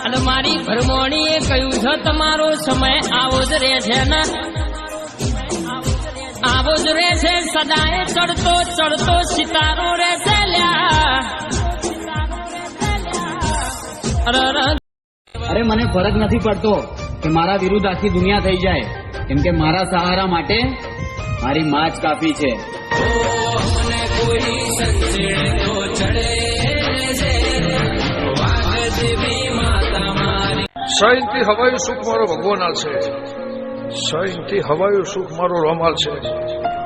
અને મારી ભરમોણીએ કહ્યું છે તમારો સમય આવો જ રહે છે ને, આવો જ રહે છે, સદાય ચડતો ચડતો સિતારો રહેશે લ્યા. અરે મને ફરક નથી પડતો કે મારા વિરુદ્ધ આખી દુનિયા થઈ જાય, કેમ કે મારા સહારા માટે મારી માં જ કાફી છે. સહીથી હવાયું સુખ મારો ભગવાન છે, સહીથી હવાયું સુખ મારો રોમાલ છે.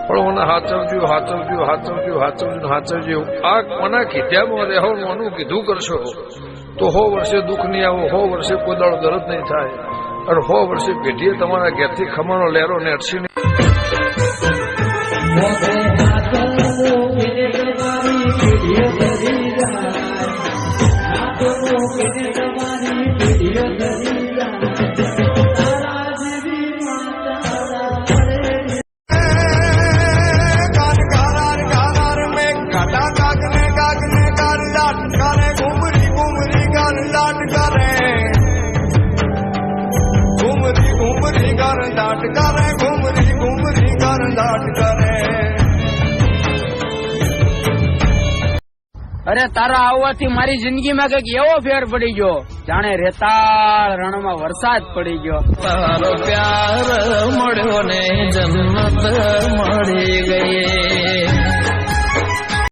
પણ મને હાથવજો હાથવજો હાથવજો હાથવજો હાથવજો. આ મને કીધ્યામાં રહેવાનું કીધું કરશો તો 100 વર્ષે દુઃખ નહીં આવો, 100 વર્ષે કોઈ દાડો દર્દ નહીં થાય, અને 100 વર્ષે પેઢીએ તમારા ઘેરથી ખમાનો લહેરો ને અડસી અરે તારા આવવાથી મારી જિંદગીમાં કઈક એવો ફેર પડી ગયો જાણે રેતાળ રણમાં વરસાદ પડી ગયો. તારો પ્યાર મળ્યો ને જન્નત મળી ગઈ.